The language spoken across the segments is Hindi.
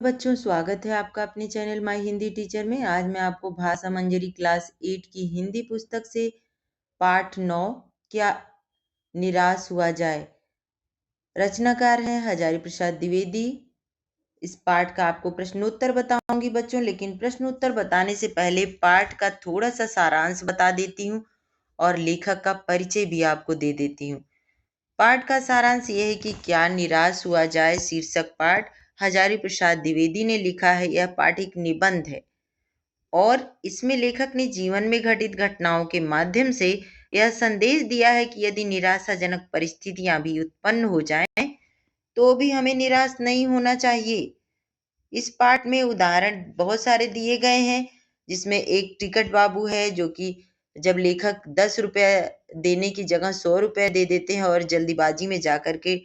बच्चों, स्वागत है आपका अपने चैनल माय हिंदी टीचर में। आज मैं आपको भाषा मंजरी क्लास 8 की हिंदी पुस्तक से पाठ 9 क्या निराश हुआ जाए, रचनाकार हैं हजारी प्रसाद द्विवेदी। इस पाठ का आपको प्रश्नोत्तर बताऊंगी बच्चों, लेकिन प्रश्नोत्तर बताने से पहले पाठ का थोड़ा सा सारांश बता देती हूँ और लेखक का परिचय भी आपको दे देती हूँ। पाठ का सारांश यह है कि क्या निराश हुआ जाए शीर्षक पाठ हजारी प्रसाद द्विवेदी ने लिखा है। यह पाठ एक निबंध है और इसमें लेखक ने जीवन में घटित घटनाओं के माध्यम से यह संदेश दिया है कि यदि निराशाजनक परिस्थितियां भी उत्पन्न हो जाएं, तो भी हमें निराश नहीं होना चाहिए। इस पाठ में उदाहरण बहुत सारे दिए गए हैं, जिसमें एक टिकट बाबू है जो कि जब लेखक 10 रुपये देने की जगह 100 रुपये दे देते हैं और जल्दीबाजी में जाकर के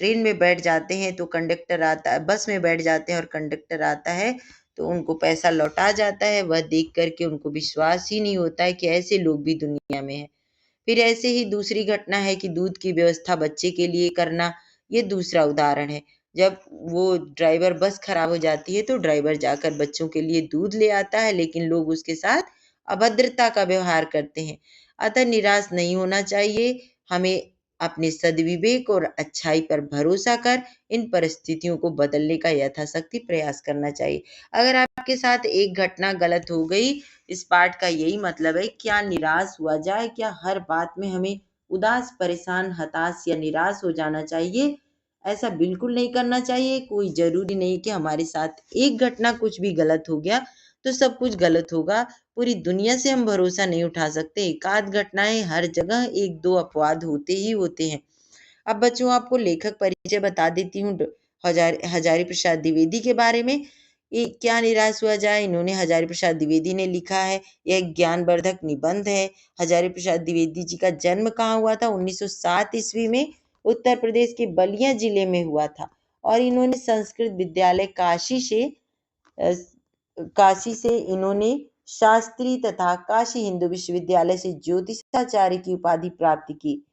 ट्रेन में बैठ जाते हैं, तो कंडक्टर आता है, बस में बैठ जाते हैं और कंडक्टर आता है तो उनको पैसा लौटा जाता है। वह देख करके उनको विश्वास ही नहीं होता है कि ऐसे लोग भी दुनिया में हैं। फिर ऐसे ही दूसरी घटना है कि दूध की व्यवस्था बच्चे के लिए करना, ये दूसरा उदाहरण है। जब वो ड्राइवर बस खराब हो जाती है तो ड्राइवर जाकर बच्चों के लिए दूध ले आता है, लेकिन लोग उसके साथ अभद्रता का व्यवहार करते हैं। अतः निराश नहीं होना चाहिए, हमें अपने सद्विवेक और अच्छाई पर भरोसा कर इन परिस्थितियों को बदलने का यथाशक्ति प्रयास करना चाहिए। अगर आपके साथ एक घटना गलत हो गई, इस पाठ का यही मतलब है, क्या निराश हुआ जाए, क्या हर बात में हमें उदास, परेशान, हताश या निराश हो जाना चाहिए? ऐसा बिल्कुल नहीं करना चाहिए। कोई जरूरी नहीं कि हमारे साथ एक घटना कुछ भी गलत हो गया तो सब कुछ गलत होगा। पूरी दुनिया से हम भरोसा नहीं उठा सकते। एकाध घटनाएं हर जगह एक दो अपवाद होते ही होते हैं। अब बच्चों, आपको लेखक परिचय बता देती हूँ हजारी प्रसाद द्विवेदी के बारे में। ये क्या निराश हुआ जाए, इन्होंने हजारी प्रसाद द्विवेदी ने लिखा है। यह एक ज्ञानवर्धक निबंध है। हजारी प्रसाद द्विवेदी जी का जन्म कहाँ हुआ था? 1907 ईस्वी में उत्तर प्रदेश के बलिया जिले में हुआ था और इन्होंने संस्कृत विद्यालय काशी से इन्होंने शास्त्री तथा काशी हिंदू विश्वविद्यालय से ज्योतिषाचार्य की उपाधि प्राप्त की।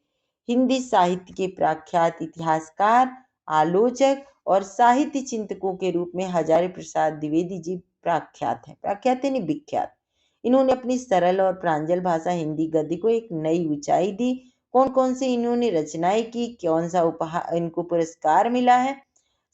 हिंदी साहित्य के प्रख्यात इतिहासकार, आलोचक और साहित्य चिंतकों के रूप में हजारी प्रसाद द्विवेदी जी प्रख्यात हैं। प्रख्यात यानी विख्यात। इन्होंने अपनी सरल और प्रांजल भाषा हिंदी गद्य को एक नई ऊंचाई दी। कौन कौन से इन्होंने रचनाएं की, कौन सा उपहार इनको पुरस्कार मिला है?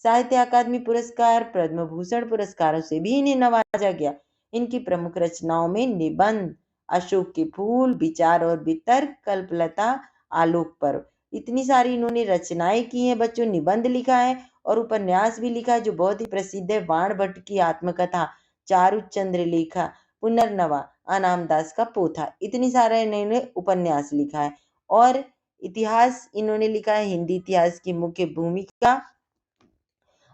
साहित्य अकादमी पुरस्कार, पद्म भूषण पुरस्कारों से भी इन्हें नवाजा गया। इनकी प्रमुख रचनाओं में निबंध, अशोक के फूल, विचार और वितर्क, कल्पलता, आलोक पर्व, इतनी सारी इन्होंने रचनाएं की हैं बच्चों। निबंध लिखा है और उपन्यास भी लिखा है जो बहुत ही प्रसिद्ध है। बाण भट्ट की आत्मकथा, चारुचंद्र लेखा, पुनर्नवा, अनामदास का पोथा, इतनी सारे इन्होंने उपन्यास लिखा है। और इतिहास इन्होंने लिखा है, हिंदी इतिहास की मुख्य भूमिका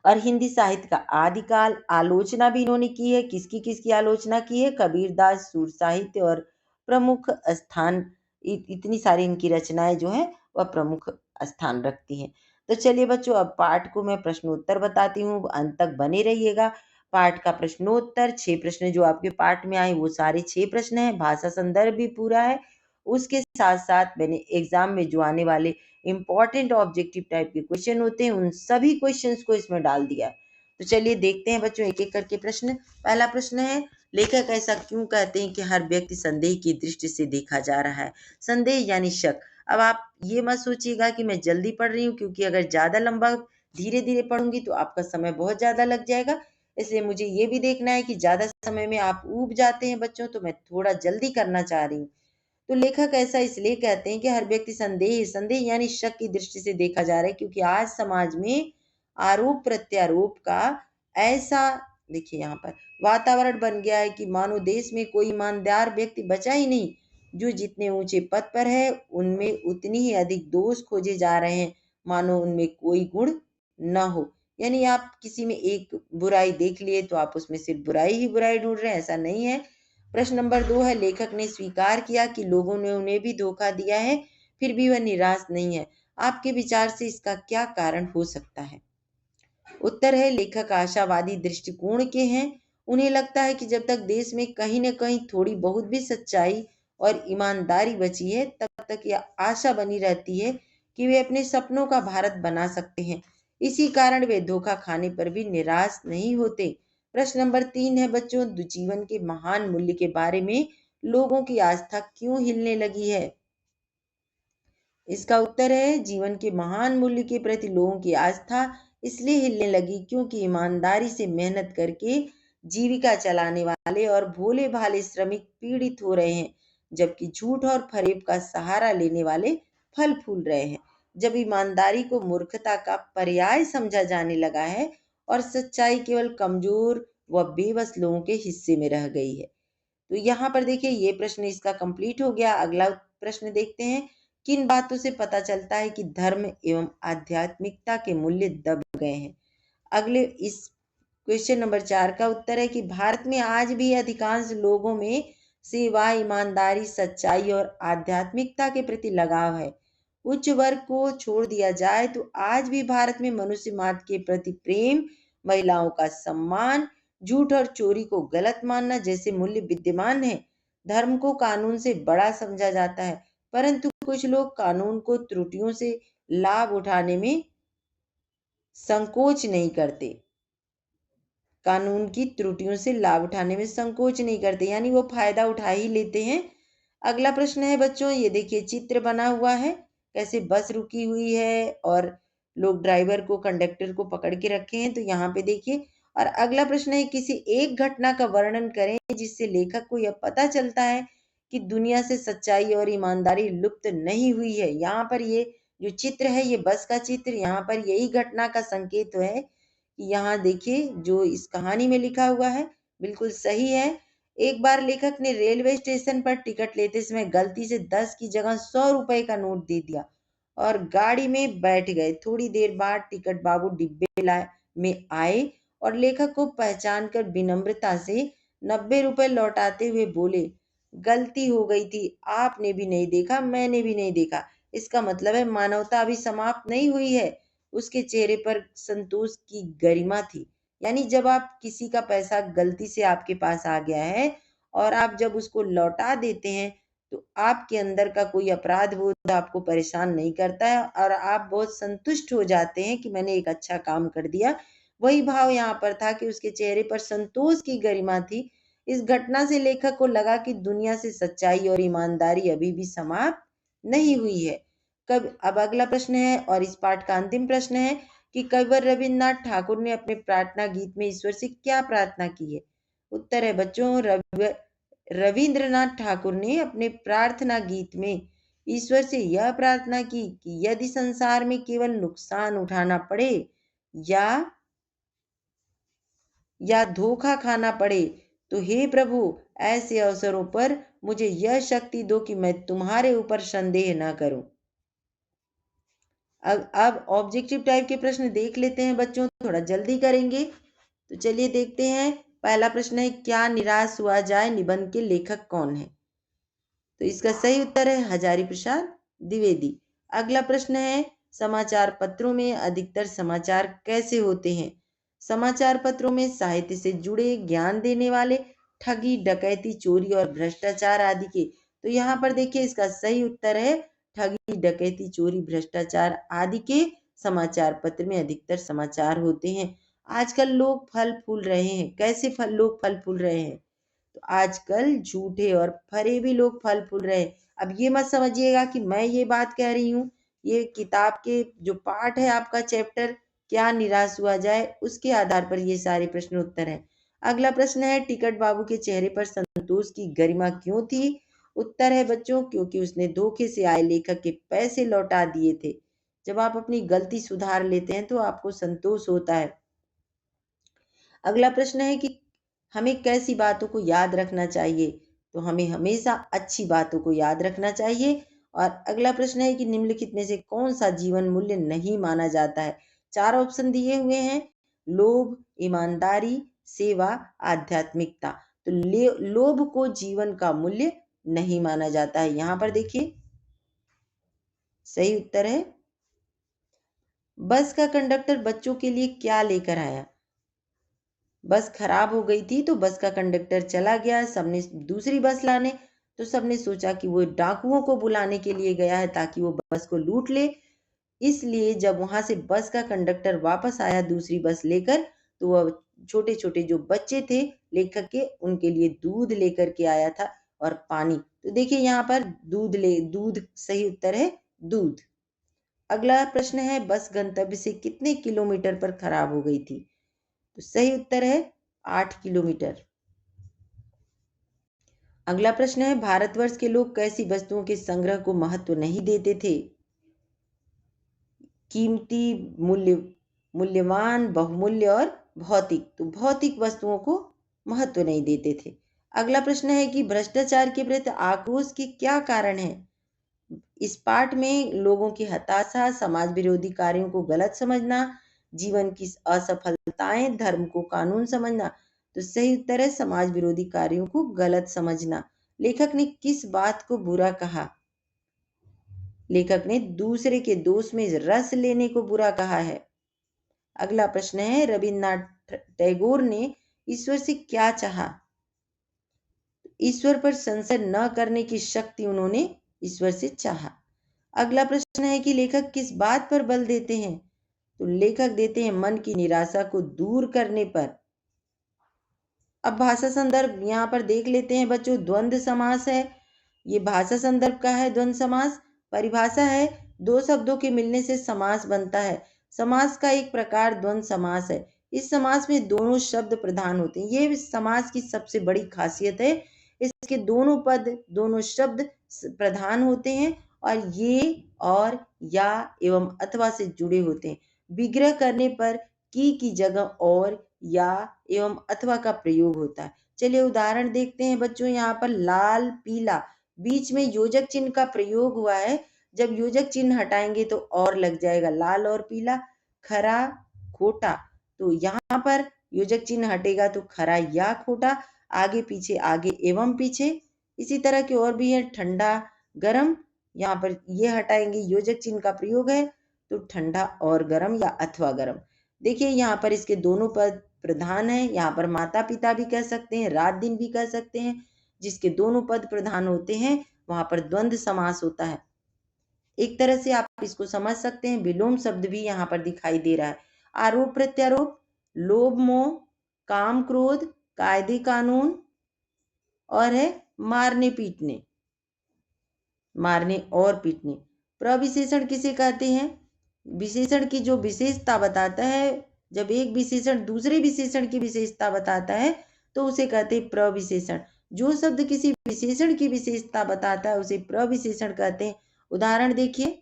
और हिंदी साहित्य का आदिकाल। आलोचना भी इन्होंने की है। किसकी किसकी आलोचना की है? कबीरदास, सूर साहित्य और प्रमुख स्थान, इतनी सारी इनकी रचनाएं जो हैं वह प्रमुख स्थान रखती हैं। तो चलिए बच्चों, अब पाठ को मैं प्रश्नोत्तर बताती हूँ, अंत तक बने रहिएगा। पाठ का प्रश्नोत्तर, 6 प्रश्न जो आपके पाठ में आए वो सारे 6 प्रश्न हैं। भाषा संदर्भ भी पूरा है। उसके साथ साथ मैंने एग्जाम में जो आने वाले इंपॉर्टेंट ऑब्जेक्टिव टाइप के क्वेश्चन होते हैं उन सभी क्वेश्चंस को इसमें डाल दिया। तो चलिए देखते हैं बच्चों एक एक करके प्रश्न। पहला प्रश्न है, लेखक ऐसा क्यों कहते हैं कि हर व्यक्ति संदेह की दृष्टि से देखा जा रहा है? संदेह यानी शक। अब आप ये मत सोचिएगा कि मैं जल्दी पढ़ रही हूँ, क्योंकि अगर ज्यादा लंबा धीरे धीरे पढ़ूंगी तो आपका समय बहुत ज्यादा लग जाएगा। इसलिए मुझे ये भी देखना है कि ज्यादा समय में आप ऊब जाते हैं बच्चों, तो मैं थोड़ा जल्दी करना चाह रही हूँ। तो लेखक ऐसा इसलिए कहते हैं कि हर व्यक्ति संदेह यानी शक की दृष्टि से देखा जा रहा है, क्योंकि आज समाज में आरोप प्रत्यारोप का ऐसा, देखिए यहाँ पर, वातावरण बन गया है कि मानो देश में कोई ईमानदार व्यक्ति बचा ही नहीं। जो जितने ऊंचे पद पर है उनमें उतनी ही अधिक दोष खोजे जा रहे हैं, मानो उनमें कोई गुण न हो। यानी आप किसी में एक बुराई देख लिए तो आप उसमें सिर्फ बुराई ही बुराई ढूंढ रहे हैं, ऐसा नहीं है। प्रश्न नंबर 2 है, लेखक ने स्वीकार किया कि लोगों ने उन्हें भी धोखा दिया है, फिर भी वह निराश नहीं है। आपके विचार से इसका क्या कारण हो सकता है? उत्तर है, लेखक आशावादी दृष्टिकोण के हैं। उन्हें लगता है कि जब तक देश में कहीं न कहीं थोड़ी बहुत भी सच्चाई और ईमानदारी बची है, तब तक यह आशा बनी रहती है कि वे अपने सपनों का भारत बना सकते हैं। इसी कारण वे धोखा खाने पर भी निराश नहीं होते। प्रश्न नंबर 3 है बच्चों, जीवन के महान मूल्य के बारे में लोगों की आस्था क्यों हिलने लगी है? इसका उत्तर है, जीवन के महान मूल्य के प्रति लोगों की आस्था इसलिए हिलने लगी क्योंकि ईमानदारी से मेहनत करके जीविका चलाने वाले और भोले भाले श्रमिक पीड़ित हो रहे हैं, जबकि झूठ और फरेब का सहारा लेने वाले फल फूल रहे हैं। जब ईमानदारी को मूर्खता का पर्याय समझा जाने लगा है और सच्चाई केवल कमजोर व बेबस लोगों के हिस्से में रह गई है। तो यहाँ पर देखिए, ये प्रश्न इसका कंप्लीट हो गया। अगला प्रश्न देखते हैं, किन बातों से पता चलता है कि धर्म एवं आध्यात्मिकता के मूल्य दब गए हैं? अगले इस क्वेश्चन नंबर 4 का उत्तर है कि भारत में आज भी अधिकांश लोगों में सेवा, ईमानदारी, सच्चाई और आध्यात्मिकता के प्रति लगाव है। उच्च वर्ग को छोड़ दिया जाए तो आज भी भारत में मनुष्य मात्र के प्रति प्रेम, महिलाओं का सम्मान, झूठ और चोरी को गलत मानना जैसे मूल्य विद्यमान है। धर्म को कानून से बड़ा समझा जाता है, परंतु कुछ लोग कानून को त्रुटियों से लाभ उठाने में संकोच नहीं करते। कानून की त्रुटियों से लाभ उठाने में संकोच नहीं करते, यानी वो फायदा उठा ही लेते हैं। अगला प्रश्न है बच्चों, ये देखिए चित्र बना हुआ है, कैसे बस रुकी हुई है और लोग ड्राइवर को, कंडक्टर को पकड़ के रखे हैं। तो यहाँ पे देखिए, और अगला प्रश्न है, किसी एक घटना का वर्णन करें जिससे लेखक को यह पता चलता है कि दुनिया से सच्चाई और ईमानदारी लुप्त नहीं हुई है। यहाँ पर ये जो चित्र है, ये बस का चित्र, यहाँ पर यही घटना का संकेत है कि यहाँ देखिए जो इस कहानी में लिखा हुआ है बिल्कुल सही है। एक बार लेखक ने रेलवे स्टेशन पर टिकट लेते समय गलती से 10 की जगह 100 रुपए का नोट दे दिया और गाड़ी में बैठ गए। थोड़ी देर बाद टिकट बाबू डिब्बे में आए और लेखक को पहचान कर विनम्रता से 90 रुपए लौटाते हुए बोले, गलती हो गई थी, आपने भी नहीं देखा, मैंने भी नहीं देखा। इसका मतलब है मानवता अभी समाप्त नहीं हुई है। उसके चेहरे पर संतोष की गरिमा थी। यानी जब आप किसी का पैसा गलती से आपके पास आ गया है और आप जब उसको लौटा देते हैं तो आपके अंदर का कोई अपराध बोध आपको परेशान नहीं करता है और आप बहुत संतुष्ट हो जाते हैं कि मैंने एक अच्छा काम कर दिया। वही भाव यहाँ पर था कि उसके चेहरे पर संतोष की गरिमा थी। इस घटना से लेखक को लगा कि दुनिया से सच्चाई और ईमानदारी अभी भी समाप्त नहीं हुई है। अब अगला प्रश्न है और इस पाठ का अंतिम प्रश्न है कि कविवर रविन्द्रनाथ ठाकुर ने अपने प्रार्थना गीत में ईश्वर से क्या प्रार्थना की है? उत्तर है बच्चों, रविंद्रनाथ ठाकुर ने अपने प्रार्थना गीत में ईश्वर से यह प्रार्थना की कि यदि संसार में केवल नुकसान उठाना पड़े या धोखा खाना पड़े तो हे प्रभु, ऐसे अवसरों पर मुझे यह शक्ति दो कि मैं तुम्हारे ऊपर संदेह न करूं। अब ऑब्जेक्टिव टाइप के प्रश्न देख लेते हैं बच्चों, थोड़ा जल्दी करेंगे। तो चलिए देखते हैं। पहला प्रश्न है, क्या निराश हुआ जाए निबंध के लेखक कौन है? तो इसका सही उत्तर है हजारी प्रसाद द्विवेदी। अगला प्रश्न है, समाचार पत्रों में अधिकतर समाचार कैसे होते हैं? समाचार पत्रों में साहित्य से जुड़े, ज्ञान देने वाले, ठगी, डकैती, चोरी और भ्रष्टाचार आदि के। तो यहाँ पर देखिए इसका सही उत्तर है ठगी, डकैती, चोरी, भ्रष्टाचार आदि के समाचार पत्र में अधिकतर समाचार होते हैं। आजकल लोग फल फूल रहे हैं। कैसे लोग फल फूल रहे हैं? तो आजकल झूठे और फरेबी लोग फल फूल रहे हैं। अब ये मत समझिएगा कि मैं ये बात कह रही हूँ। ये किताब के जो पाठ है आपका चैप्टर क्या निराश हुआ जाए, उसके आधार पर ये सारे प्रश्न उत्तर हैं। अगला प्रश्न है, टिकट बाबू के चेहरे पर संतोष की गरिमा क्यों थी? उत्तर है बच्चों, क्योंकि उसने धोखे से आए लेखक के पैसे लौटा दिए थे। जब आप अपनी गलती सुधार लेते हैं तो आपको संतोष होता है। अगला प्रश्न है कि हमें कैसी बातों को याद रखना चाहिए? तो हमें हमेशा अच्छी बातों को याद रखना चाहिए। और अगला प्रश्न है कि निम्नलिखित में से कौन सा जीवन मूल्य नहीं माना जाता है? 4 ऑप्शन दिए हुए हैं, लोभ, ईमानदारी, सेवा, आध्यात्मिकता। तो लोभ को जीवन का मूल्य नहीं माना जाता है। यहाँ पर देखिए सही उत्तर है, बस का कंडक्टर बच्चों के लिए क्या लेकर आया? बस खराब हो गई थी तो बस का कंडक्टर चला गया, सबने दूसरी बस लाने। तो सबने सोचा कि वो डाकुओं को बुलाने के लिए गया है ताकि वो बस को लूट ले। इसलिए जब वहां से बस का कंडक्टर वापस आया दूसरी बस लेकर, तो वह छोटे छोटे जो बच्चे थे लेखक के, उनके लिए दूध लेकर के आया था और पानी। तो देखिए यहाँ पर दूध सही उत्तर है, दूध। अगला प्रश्न है, बस गंतव्य से कितने किलोमीटर पर खराब हो गई थी? तो सही उत्तर है 8 किलोमीटर। अगला प्रश्न है, भारतवर्ष के लोग कैसी वस्तुओं के संग्रह को महत्व नहीं देते थे? कीमती, मूल्य मूल्यवान, बहुमूल्य और भौतिक। तो भौतिक वस्तुओं को महत्व नहीं देते थे। अगला प्रश्न है कि भ्रष्टाचार के प्रति आक्रोश के क्या कारण है? इस पाठ में लोगों की हताशा, समाज विरोधी कार्यों को गलत समझना, जीवन की असफलताएं, धर्म को कानून समझना। तो सही उत्तर है समाज विरोधी कार्यों को गलत समझना। लेखक ने किस बात को बुरा कहा? लेखक ने दूसरे के दोष में रस लेने को बुरा कहा है। अगला प्रश्न है, रविन्द्रनाथ टैगोर ने ईश्वर से क्या चाहा? ईश्वर पर संशय न करने की शक्ति उन्होंने ईश्वर से चाहा। अगला प्रश्न है कि लेखक किस बात पर बल देते हैं? तो लेखक देते हैं मन की निराशा को दूर करने पर। अब भाषा संदर्भ यहाँ पर देख लेते हैं बच्चों, द्वंद्व समास है, ये भाषा संदर्भ का है द्वंद्व समास। परिभाषा है, दो शब्दों के मिलने से समास बनता है। समास का एक प्रकार द्वंद्व समास है। इस समास में दोनों शब्द प्रधान होते हैं, ये समास की सबसे बड़ी खासियत है। इसके दोनों पद, दोनों शब्द प्रधान होते हैं और ये, और, या एवं अथवा से जुड़े होते हैं। विग्रह करने पर की जगह और, या एवं अथवा का प्रयोग होता है। चलिए उदाहरण देखते हैं बच्चों, यहाँ पर लाल, पीला, बीच में योजक चिन्ह का प्रयोग हुआ है। जब योजक चिन्ह हटाएंगे तो और लग जाएगा, लाल और पीला। खरा, खोटा, तो यहाँ पर योजक चिन्ह हटेगा तो खरा या खोटा, आगे पीछे, आगे एवं पीछे। इसी तरह के और भी है, ठंडा, गरम, यहाँ पर ये हटाएंगे, योजक चिन्ह का प्रयोग है तो ठंडा और गरम या अथवा गरम। देखिए यहाँ पर इसके दोनों पद प्रधान है। यहाँ पर माता पिता भी कह सकते हैं, रात दिन भी कह सकते हैं। जिसके दोनों पद प्रधान होते हैं वहां पर द्वंद्व समास होता है। एक तरह से आप इसको समझ सकते हैं, विलोम शब्द भी यहाँ पर दिखाई दे रहा है। आरोप प्रत्यारोप, लोभ मोह, काम क्रोध, कायदे कानून, और है मारने पीटने, मारने और पीटने। प्रविशेषण किसे कहते हैं? विशेषण की जो विशेषता बताता है, जब एक विशेषण दूसरे विशेषण की विशेषता बताता है तो उसे कहते हैं प्रविशेषण। जो शब्द किसी विशेषण की विशेषता बताता है उसे प्रविशेषण कहते हैं। उदाहरण देखिए,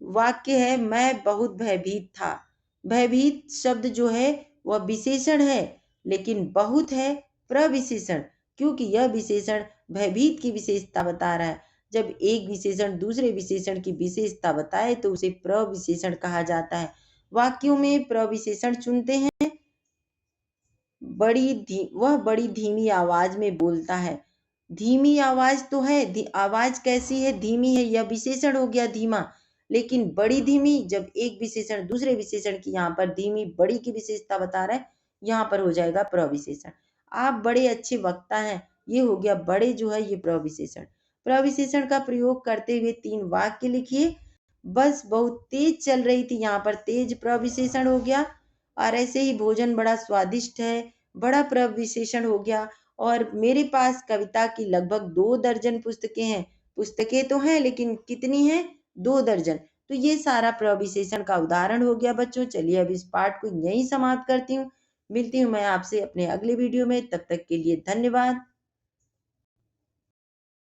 वाक्य है, मैं बहुत भयभीत था। भयभीत शब्द जो है वह विशेषण है, लेकिन बहुत है प्रविशेषण, क्योंकि यह विशेषण भयभीत की विशेषता बता रहा है। जब एक विशेषण दूसरे विशेषण की विशेषता बताए तो उसे प्रविशेषण कहा जाता है। वाक्यों में प्रविशेषण चुनते हैं। वह बड़ी धीमी आवाज में बोलता है। धीमी आवाज तो है, आवाज कैसी है? धीमी है, यह विशेषण हो गया धीमा। लेकिन बड़ी धीमी, जब एक विशेषण दूसरे विशेषण की यहाँ पर धीमी बड़ी की विशेषता बता रहा है, यहाँ पर हो जाएगा प्रविशेषण। आप बड़े अच्छे वक्ता हैं, ये हो गया बड़े जो है ये प्रविशेषण। प्रविशेषण का प्रयोग करते हुए 3 वाक्य लिखिए। बस बहुत तेज चल रही थी, यहाँ पर तेज प्रविशेषण हो गया। और ऐसे ही भोजन बड़ा स्वादिष्ट है, बड़ा प्रविशेषण हो गया। और मेरे पास कविता की लगभग 2 दर्जन पुस्तकें हैं। पुस्तकें तो हैं लेकिन कितनी हैं? 2 दर्जन। तो ये सारा प्रविशेषण का उदाहरण हो गया बच्चों। चलिए अब इस पाठ को यहीं समाप्त करती हूँ। मिलती हूँ मैं आपसे अपने अगले वीडियो में, तब तक के लिए धन्यवाद।